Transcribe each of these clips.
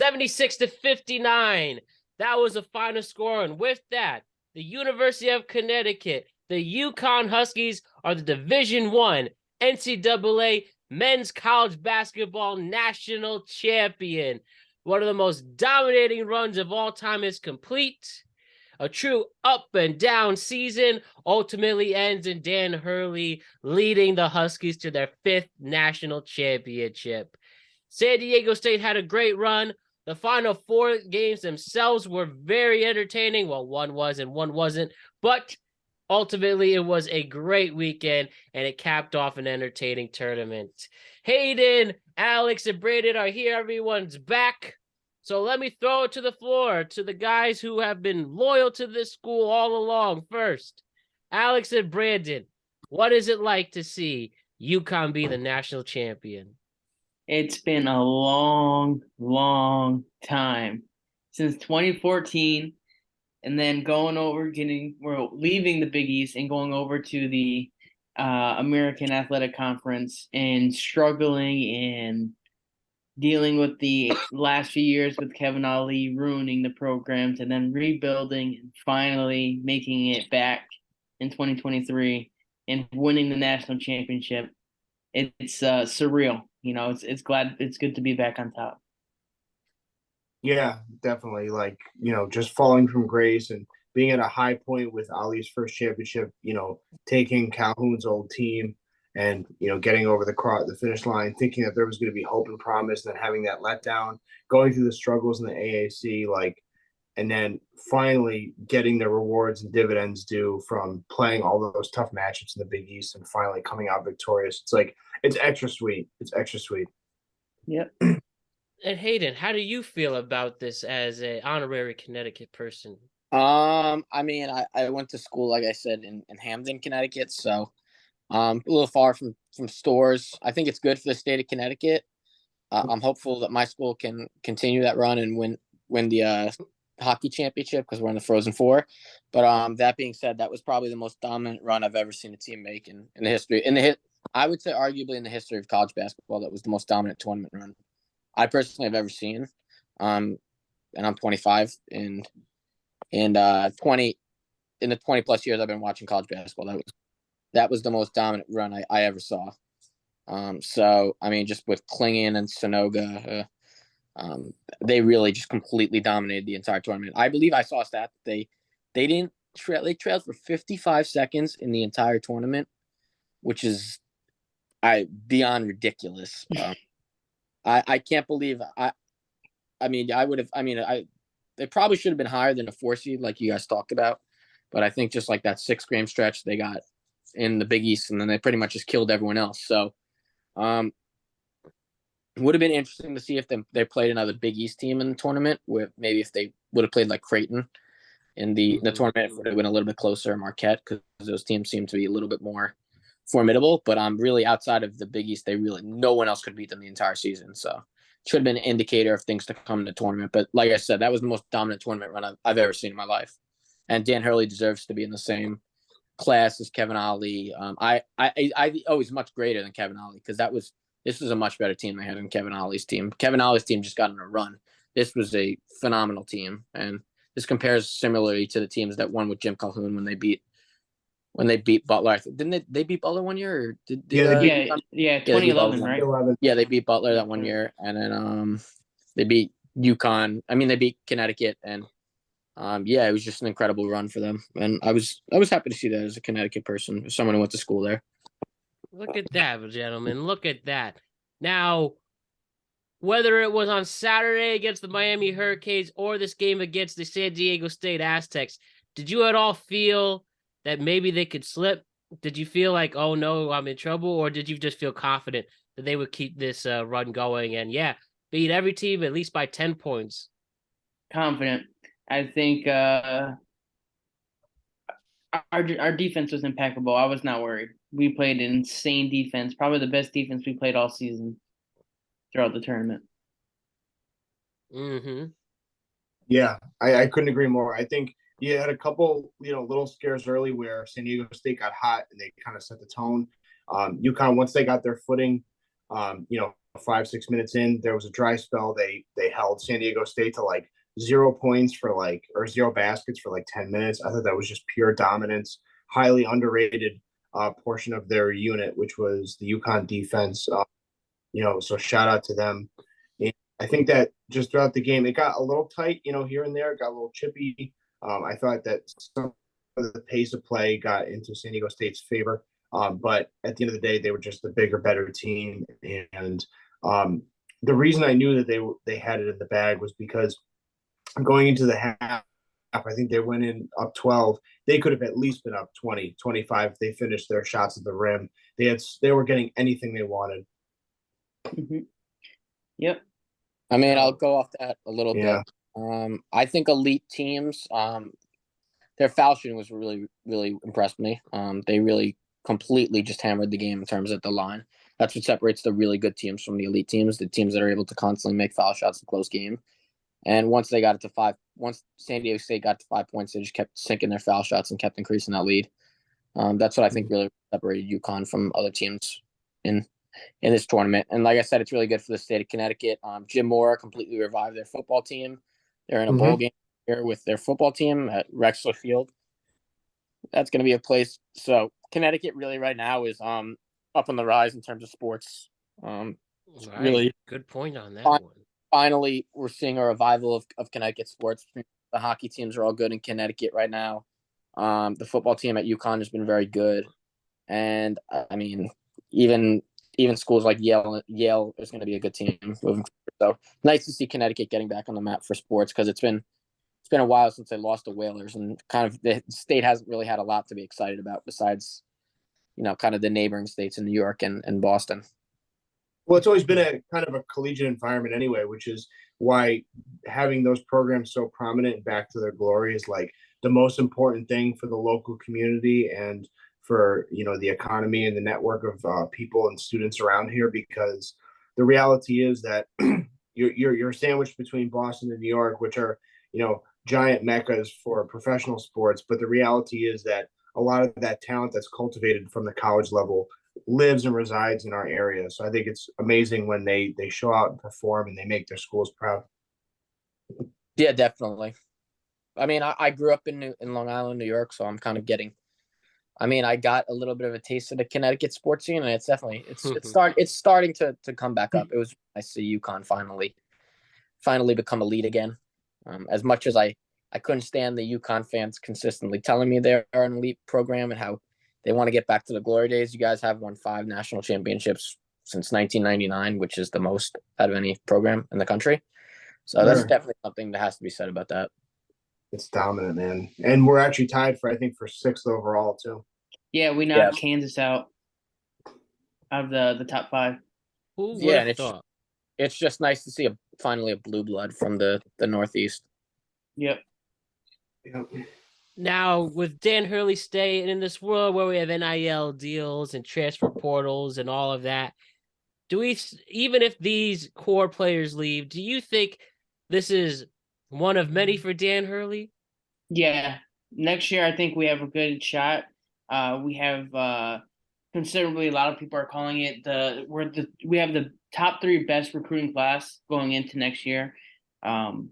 76-59. That was the final score. And with that, the University of Connecticut, the UConn Huskies, are the Division I NCAA Men's College Basketball National Champion. One of the most dominating runs of all time is complete. A true up and down season ultimately ends in Dan Hurley leading the Huskies to their 5th national championship. San Diego State had a great run. The final 4 games themselves were very entertaining. Well, one was and one wasn't, but ultimately it was a great weekend and it capped off an entertaining tournament. Hayden, Alex, and Brandon are here. Everyone's back. So let me throw it to the floor to the guys who have been loyal to this school all along. First, Alex and Brandon, what is it like to see UConn be the national champion? It's been a long, long time since 2014, and then we're leaving the Big East and going over to the American Athletic Conference and struggling and dealing with the last few years with Kevin Ali ruining the programs and then rebuilding and finally making it back in 2023 and winning the national championship. It's surreal. You know, it's good to be back on top. Yeah, definitely. Like, just falling from grace and being at a high point with Ali's first championship, taking Calhoun's old team and, getting over the finish line, thinking that there was going to be hope and promise, and then having that letdown, going through the struggles in the AAC, and then finally getting the rewards and dividends due from playing all those tough matchups in the Big East and finally coming out victorious. It's extra sweet. It's extra sweet. Yep. And Hayden, how do you feel about this as an honorary Connecticut person? I went to school, like I said, in Hamden, Connecticut, so a little far from stores. I think it's good for the state of Connecticut. I'm hopeful that my school can continue that run and win the hockey championship because we're in the Frozen Four. But that being said, that was probably the most dominant run I've ever seen a team make in the history. I would say arguably in the history of college basketball, that was the most dominant tournament run I personally have ever seen. And I'm 25, and 20 in the 20 plus years I've been watching college basketball, that was the most dominant run I ever saw. So I mean, just with Klingon and Sonoga, they really just completely dominated the entire tournament. I believe I saw a stat that they trailed for 55 seconds in the entire tournament, which is beyond ridiculous. I can't believe they probably should have been higher than a 4 seed like you guys talked about, but I think just like that 6-game stretch they got in the Big East, and then they pretty much just killed everyone else. So it would have been interesting to see if they played another Big East team in the tournament, with maybe if they would have played like Creighton in the tournament, it would have been a little bit closer, Marquette, because those teams seem to be a little bit more formidable. But really outside of the Big East, no one else could beat them the entire season. So it should have been an indicator of things to come in the tournament. But like I said, that was the most dominant tournament run I've ever seen in my life. And Dan Hurley deserves to be in the same class as Kevin Ali. He's much greater than Kevin Ali, because this was a much better team they had than Kevin Ali's team. Kevin Ali's team just got on a run. This was a phenomenal team, and this compares similarly to the teams that won with Jim Calhoun when they beat Butler. Didn't they beat Butler one year? Or did 2011, right? Yeah, they beat Butler that one year, and then they beat UConn. I mean, they beat Connecticut, and it was just an incredible run for them. And I was happy to see that as a Connecticut person, as someone who went to school there. Look at that, gentlemen. Look at that. Now, whether it was on Saturday against the Miami Hurricanes or this game against the San Diego State Aztecs, did you at all feel that maybe they could slip? Did you feel like, oh no, I'm in trouble? Or did you just feel confident that they would keep this run going and beat every team at least by 10 points? Confident. I think our defense was impeccable. I was not worried. We played an insane defense, probably the best defense we played all season throughout the tournament. Mm-hmm. Yeah, I couldn't agree more. I think you had a couple, little scares early where San Diego State got hot and they kind of set the tone. UConn, once they got their footing, 5-6 minutes in, there was a dry spell. They held San Diego State to like 0 points or 0 baskets for like 10 minutes. I thought that was just pure dominance. Highly underrated portion of their unit, which was the UConn defense. So shout out to them. And I think that just throughout the game, it got a little tight, here and there. It got a little chippy. I thought that some of the pace of play got into San Diego State's favor. But at the end of the day, they were just the bigger, better team. And the reason I knew that they had it in the bag was because going into the half, I think they went in up 12. They could have at least been up 20, 25 if they finished their shots at the rim. They were getting anything they wanted. Mm-hmm. Yep. I mean, I'll go off that a little Yeah. bit. I think elite teams, their foul shooting was really, really impressed me. They really completely just hammered the game in terms of the line. That's what separates the really good teams from the elite teams, the teams that are able to constantly make foul shots in close game. And once they got it to 5, once San Diego State got to 5 points, they just kept sinking their foul shots and kept increasing that lead. That's what I think really separated UConn from other teams in this tournament. And like I said, it's really good for the state of Connecticut. Jim Mora completely revived their football team. They're in a bowl game here with their football team at Rexler Field. That's going to be a place. So Connecticut really right now is up on the rise in terms of sports. Right. Really good point on that one. Finally, we're seeing a revival of Connecticut sports. The hockey teams are all good in Connecticut right now. The football team at UConn has been very good. And I mean, even schools like Yale is going to be a good team moving forward. So nice to see Connecticut getting back on the map for sports, because it's been a while since they lost the Whalers, and kind of the state hasn't really had a lot to be excited about besides, kind of the neighboring states in New York and Boston. Well, it's always been a kind of a collegiate environment anyway, which is why having those programs so prominent and back to their glory is like the most important thing for the local community and for, the economy and the network of people and students around here, because the reality is that you're sandwiched between Boston and New York, which are, giant meccas for professional sports. But the reality is that a lot of that talent that's cultivated from the college level lives and resides in our area. So I think it's amazing when they show out and perform and they make their schools proud. Yeah, definitely. I mean, I grew up in Long Island, New York, so I'm kind of I got a little bit of a taste of the Connecticut sports scene, and it's definitely it's starting to come back up. It was nice to see UConn finally become elite again. As much as I couldn't stand the UConn fans consistently telling me they're an elite program and how they want to get back to the glory days. You guys have won 5 national championships since 1999, which is the most out of any program in the country. So That's definitely something that has to be said about that. It's dominant, man. And we're actually tied for 6th overall too. Yeah, we knocked Kansas out of the top 5. Who would have thought? It's just nice to see finally a blue blood from the Northeast. Yep. Now, with Dan Hurley staying in this world where we have NIL deals and transfer portals and all of that, even if these core players leave, do you think this is one of many for Dan Hurley? Yeah. Next year, I think we have a good shot. We have considerably, a lot of people are calling it we have the top 3 best recruiting class going into next year. And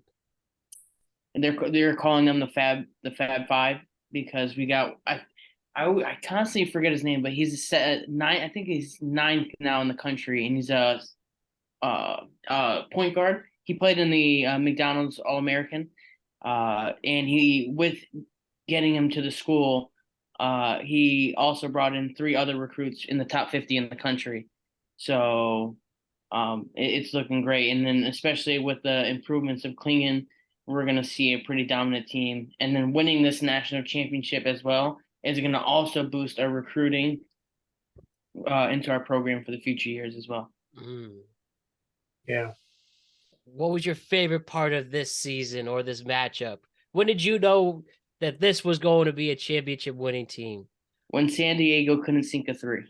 they're calling them the Fab 5 because we got I constantly forget his name, but he's I think he's 9th now in the country, and he's a point guard. He played in the McDonald's All-American, and with getting him to the school, he also brought in 3 other recruits in the top 50 in the country. So it's looking great, and then especially with the improvements of Klingon, we're going to see a pretty dominant team. And then winning this national championship as well is going to also boost our recruiting into our program for the future years as well. Yeah. What was your favorite part of this season or this matchup? When did you know that this was going to be a championship winning team? When San Diego couldn't sink a 3.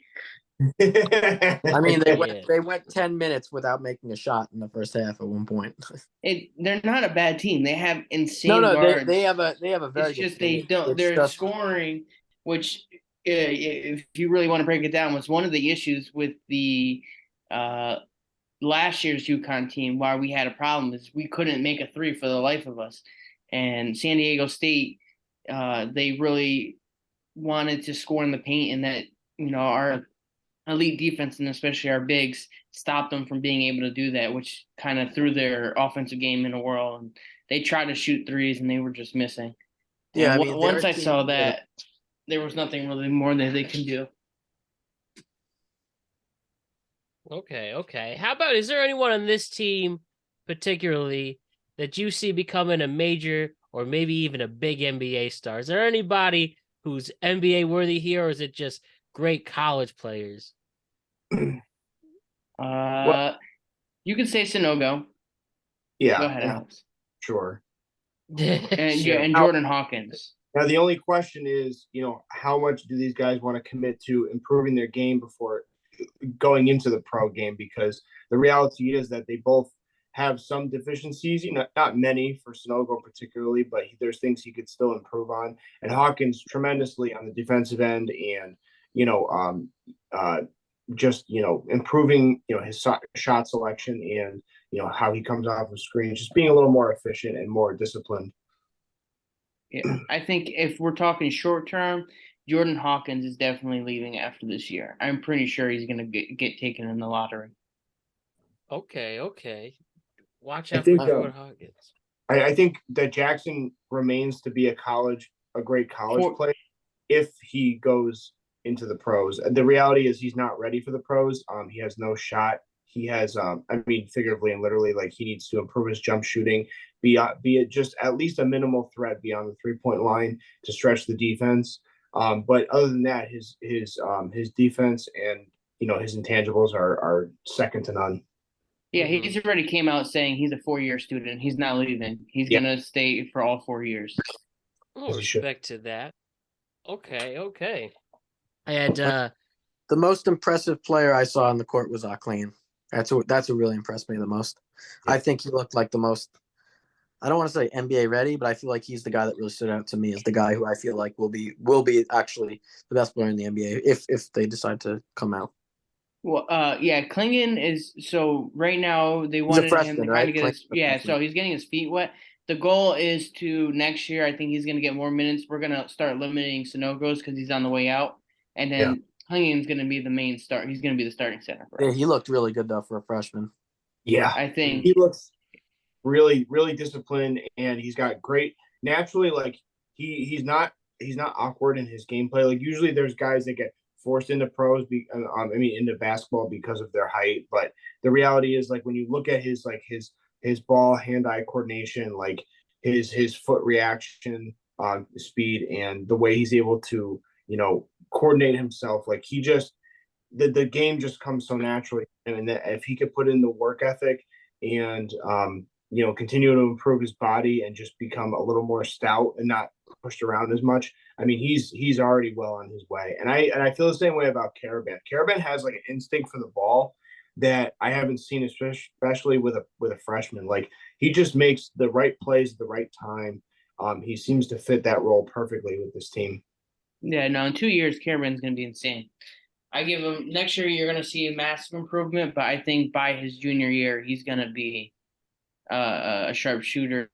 I mean, they went 10 minutes without making a shot in the first half at one point. They're not a bad team. They have insane guards. They have a very. It's just they're scoring, which if you really want to break it down, was one of the issues with the last year's UConn team, why we had a problem is we couldn't make a three for the life of us. And San Diego State, they really wanted to score in the paint, and that, our elite defense and especially our bigs stopped them from being able to do that, which kind of threw their offensive game in a whirl. And they tried to shoot threes and they were just missing. Yeah, And once I saw that, there was nothing really more that they can do. Okay. How about, is there anyone on this team particularly that you see becoming a major or maybe even a big NBA star? Is there anybody who's NBA worthy here, or is it just great college players? You can say Sonogo. Yeah. Go ahead, Alex. Sure. And Sure. and Jordan Hawkins. Now, the only question is, how much do these guys want to commit to improving their game before going into the pro game? Because the reality is that they both have some deficiencies, not many for Sonogo particularly, but there's things he could still improve on. And Hawkins tremendously on the defensive end, and, just, improving, his shot selection and, how he comes off of screen, just being a little more efficient and more disciplined. Yeah, I think if we're talking short term, Jordan Hawkins is definitely leaving after this year. I'm pretty sure he's going to get taken in the lottery. Okay. Watch out for Jordan Hawkins. I think that Jackson remains to be a great college player if he goes into the pros. The reality is he's not ready for the pros. He has no shot. He has, figuratively and literally, like, he needs to improve his jump shooting, be it just at least a minimal threat beyond the 3-point line to stretch the defense. But other than that, his defense and, his intangibles are second to none. Yeah, he's already came out saying he's a 4-year student. He's not leaving. He's going to stay for all 4 years. Oh, respect to that. Okay. And the most impressive player I saw on the court was Clean. That's what really impressed me the most. Yeah. I think he looked like the most, I don't want to say NBA ready, but I feel like he's the guy that really stood out to me as the guy who I feel like will be actually the best player in the NBA if they decide to come out. Well, Klingon is, so right now they wanted him to kind of get so he's getting his feet wet. The goal is to next year, I think he's going to get more minutes. We're going to start limiting Sonogos because he's on the way out. And then Klingon's going to be the main start. He's going to be the starting center for us. Yeah, he looked really good, though, for a freshman. Yeah. I think he looks really, really disciplined, and he's got great – naturally, like, he's not awkward in his gameplay. Like, usually there's guys that get forced into pros, into basketball because of their height. But the reality is, like, when you look at his ball hand-eye coordination, like his foot reaction speed, and the way he's able to, coordinate himself, like, he just the game just comes so naturally. And if he could put in the work ethic and continue to improve his body and just become a little more stout and not pushed around as much, he's already well on his way. And I feel the same way about Karaban. Karaban has, like, an instinct for the ball that I haven't seen, especially with a freshman. Like, he just makes the right plays at the right time. He seems to fit that role perfectly with this team. Yeah, no, in 2 years, Karaban's going to be insane. I give him, next year you're going to see a massive improvement, but I think by his junior year, he's going to be a sharp shooter,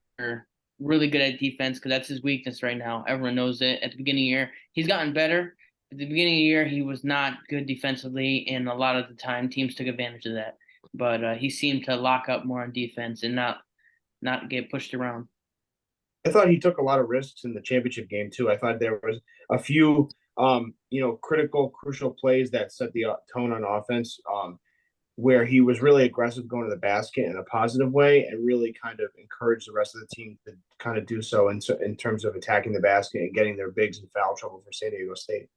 really good at defense, because that's his weakness right now. Everyone knows it. At the beginning of the year, he's gotten better. At the beginning of the year, he was not good defensively, and a lot of the time teams took advantage of that. But he seemed to lock up more on defense and not get pushed around. I thought he took a lot of risks in the championship game too. I thought there was a few, crucial plays that set the tone on offense, where he was really aggressive going to the basket in a positive way and really kind of encouraged the rest of the team to kind of do so in terms of attacking the basket and getting their bigs in foul trouble for San Diego State.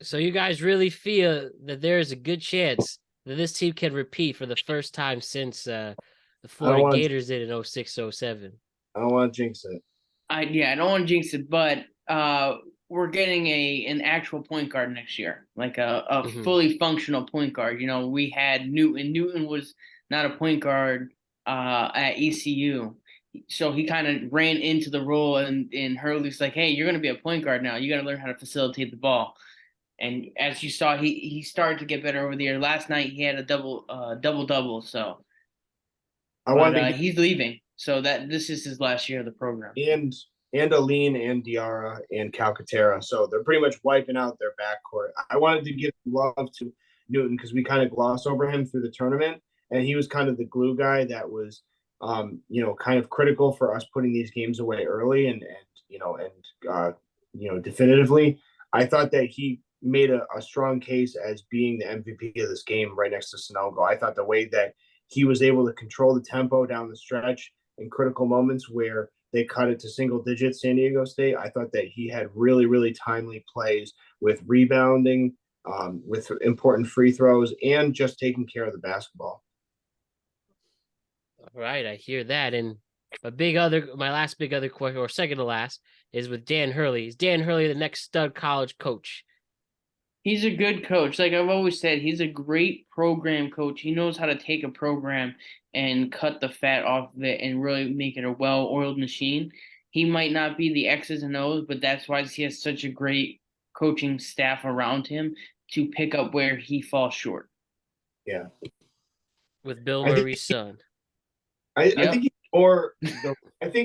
So you guys really feel that there is a good chance that this team can repeat for the first time since the Florida Gators did in 06-07? I don't want to jinx it. I don't want to jinx it, but we're getting an actual point guard next year, like a fully functional point guard. We had Newton. Newton was not a point guard at ECU, so he kind of ran into the role, and Hurley's like, "Hey, you're going to be a point guard now. You got to learn how to facilitate the ball." And as you saw, he started to get better over the year. Last night he had a double. So, he's leaving. So this is his last year of the program. And Aline and Diarra and Calcaterra. So they're pretty much wiping out their backcourt. I wanted to give love to Newton because we kind of glossed over him through the tournament, and he was kind of the glue guy that was, kind of critical for us putting these games away early and definitively. I thought that he made a strong case as being the MVP of this game right next to Sanogo. I thought the way that he was able to control the tempo down the stretch in critical moments where they cut it to single digits, San Diego State. I thought that he had really, really timely plays with rebounding, with important free throws, and just taking care of the basketball. All right, I hear that. And my last big other question, or second to last, is with Dan Hurley. Is Dan Hurley the next stud college coach? He's a good coach. Like I've always said, he's a great program coach. He knows how to take a program and cut the fat off of it and really make it a well-oiled machine. He might not be the X's and O's, but that's why he has such a great coaching staff around him to pick up where he falls short. Yeah. With Bill Murray's son. I think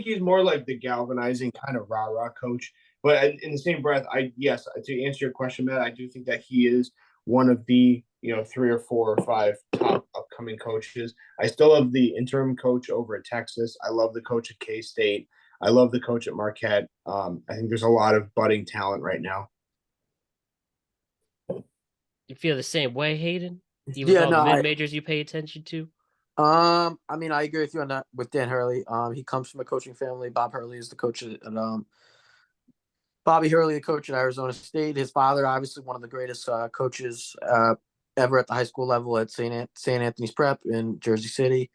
he's more like the galvanizing kind of rah-rah coach. But in the same breath, to answer your question, Matt, I do think that he is one of the 3 or 4 or 5 top upcoming coaches. I still love the interim coach over at Texas. I love the coach at K-State. I love the coach at Marquette. I think there's a lot of budding talent right now. You feel the same way, Hayden? Even with all the mid-majors you pay attention to? I agree with you on that with Dan Hurley. He comes from a coaching family. Bob Hurley is the coach at Bobby Hurley, the coach at Arizona State. His father, obviously one of the greatest coaches ever at the high school level at St. Anthony's Prep in Jersey City.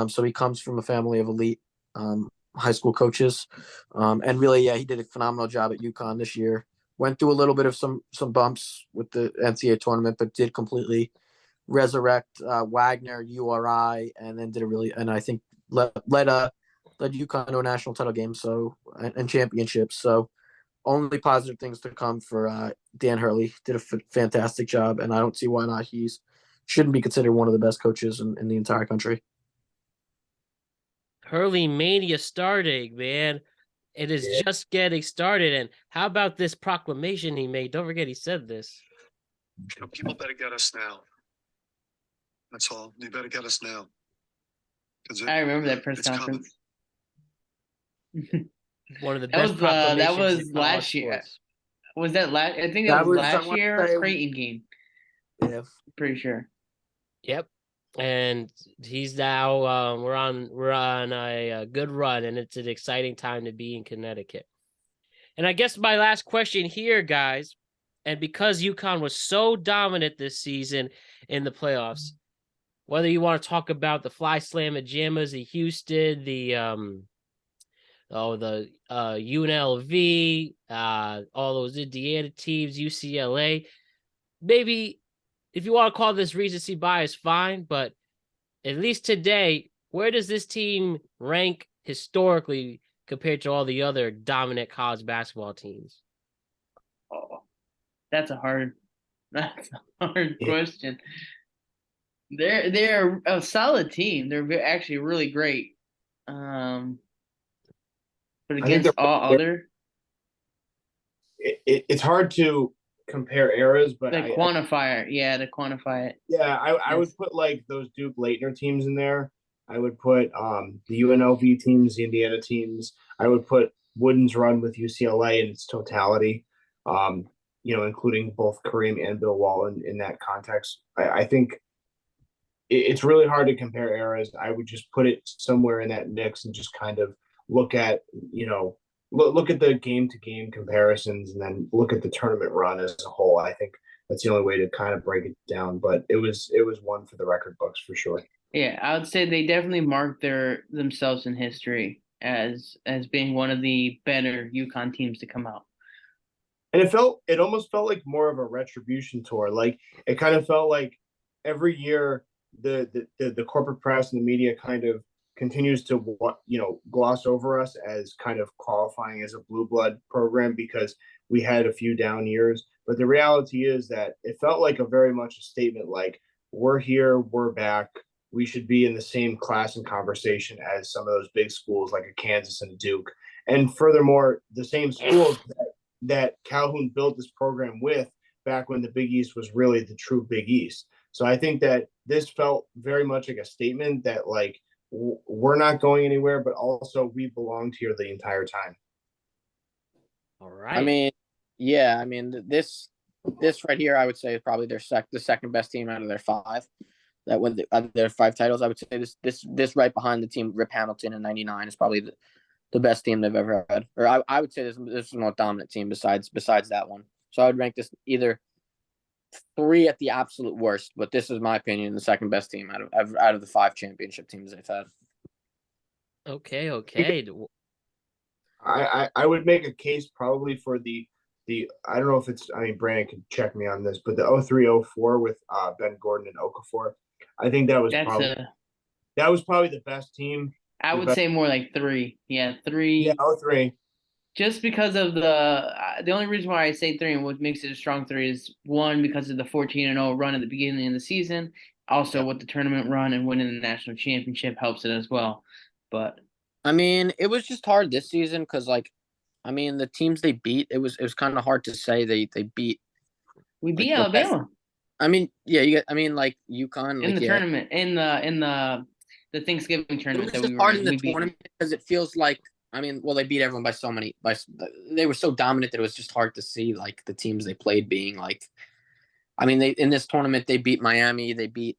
So he comes from a family of elite high school coaches. And really, he did a phenomenal job at UConn this year. Went through a little bit of some bumps with the NCAA tournament, but did completely resurrect Wagner, URI, and then I think led UConn to a national title game and championships. So only positive things to come for Dan Hurley. Did a fantastic job, and I don't see why not. He shouldn't be considered one of the best coaches in the entire country. Hurley mania starting, man. It is just getting started. And how about this proclamation he made? Don't forget he said this. People better get us now. That's all. You better get us now. I remember that press conference. One of the best proclamations. That was last year. Was that last? I think that was last year Creighton game. Yeah, pretty sure. Yep. And he's now we're on a good run, and it's an exciting time to be in Connecticut. And I guess my last question here, guys, and because UConn was so dominant this season in the playoffs, whether you want to talk about the Fly Slamma Jammas, the Houston, the UNLV, all those Indiana teams, UCLA, maybe if you want to call this recency bias, fine, but at least today, where does this team rank historically compared to all the other dominant college basketball teams? Oh, that's a hard question. They're a solid team. They're actually really great. But against all other, it's hard to compare eras, but to quantify it. Yeah, I would put like those Duke Leitner teams in there. I would put the UNLV teams, the Indiana teams. I would put Wooden's run with UCLA in its totality, including both Kareem and Bill Wallen in that context. I think it's really hard to compare eras. I would just put it somewhere in that mix and just kind of look at, look at the game-to-game comparisons and then look at the tournament run as a whole. I think that's the only way to kind of break it down. But it was one for the record books for sure. Yeah, I would say they definitely marked themselves in history as being one of the better UConn teams to come out. And it almost felt like more of a retribution tour. Like it kind of felt like every year the corporate press and the media kind of continues to gloss over us as kind of qualifying as a blue blood program because we had a few down years. But the reality is that it felt like a very much a statement like, we're here, we're back. We should be in the same class and conversation as some of those big schools like a Kansas and a Duke. And furthermore, the same schools that Calhoun built this program with back when the Big East was really the true Big East. So I think that this felt very much like a statement that like, we're not going anywhere, but also we belonged here the entire time. All right. I mean, yeah, I mean this right here, I would say is probably the second best team out of their five. That won their five titles. I would say this right behind the team Rip Hamilton in '99 is probably the best team they've ever had. Or I would say this is the most dominant team besides that one. So I would rank this either 3 at the absolute worst, but this is my opinion, the second best team out of the 5 championship teams they've had. Okay. I would make a case probably for the I don't know if it's, I mean, Brandon can check me on this, but the 03-04 with Ben Gordon and Okafor, I think that was probably the best team. I would say more like 3. Yeah, 3. Yeah, 03. Just because of the only reason why I say 3 and what makes it a strong 3 is 1, because of the 14-0 run at the beginning of the season. Also, with the tournament run and winning the national championship helps it as well. But I mean, it was just hard this season because, like, I mean, the teams they beat, it was kind of hard to say they beat. We beat like, Alabama. I mean, yeah, like UConn in like, the tournament, in the Thanksgiving tournament. It was just hard in the tournament because it feels like, I mean, well, they beat everyone by so many. They were so dominant that it was just hard to see like the teams they played being like. I mean, in this tournament they beat Miami, they beat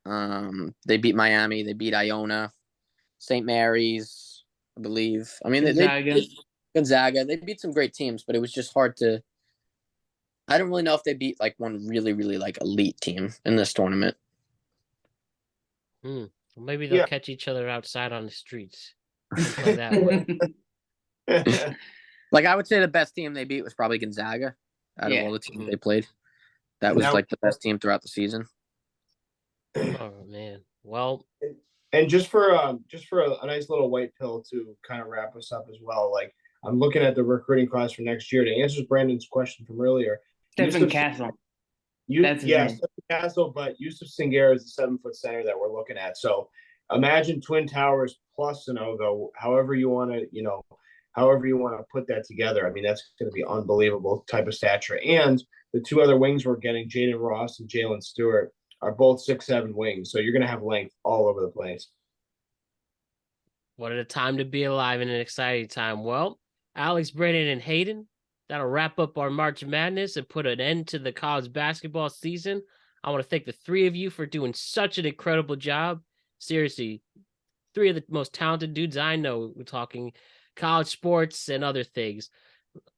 Miami, they beat Iona, St. Mary's, I believe. I mean, Gonzaga. They beat some great teams, but it was just hard to. I don't really know if they beat like one really, really like elite team in this tournament. Maybe they'll catch each other outside on the streets. Play that way. Like, I would say the best team they beat was probably Gonzaga out of all the teams they played. That was like the best team throughout the season. Oh man. Well, and just for a nice little white pill to kind of wrap us up as well. Like, I'm looking at the recruiting class for next year to answer Brandon's question from earlier. Stephen Castle. Stephen Castle, but Yusuf Singar is the 7-foot center that we're looking at. So imagine Twin Towers plus Sanogo, however you want to put that together. I mean, that's going to be unbelievable type of stature. And the 2 other wings we're getting, Jaden Ross and Jalen Stewart, are both 6'7" wings. So you're going to have length all over the place. What a time to be alive in an exciting time. Well, Alex, Brandon, and Hayden, that'll wrap up our March Madness and put an end to the college basketball season. I want to thank the 3 of you for doing such an incredible job. Seriously, 3 of the most talented dudes I know. We're talking college sports and other things.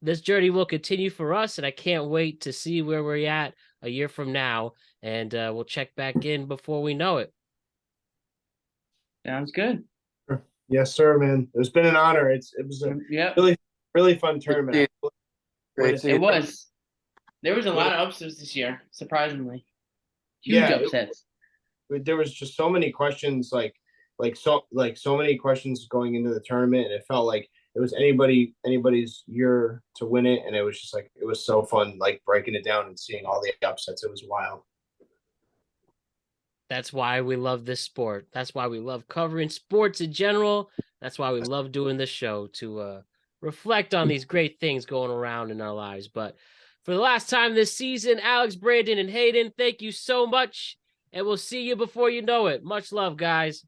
This journey will continue for us, and I can't wait to see where we're at a year from now, and we'll check back in before we know it. Sounds good. Yes, sir, man. It's been an honor. It was a really, really fun tournament. Great. It was. There was a lot of upsets this year, surprisingly. Huge upsets. There was just so many questions, so many questions going into the tournament, and it felt like it was anybody's year to win it, and it was just like, it was so fun, like breaking it down and seeing all the upsets. It was wild. That's why we love this sport. That's why we love covering sports in general. That's why we love doing this show, to reflect on these great things going around in our lives. But for the last time this season, Alex, Brandon, and Hayden, thank you so much, and we'll see you before you know it. Much love, guys.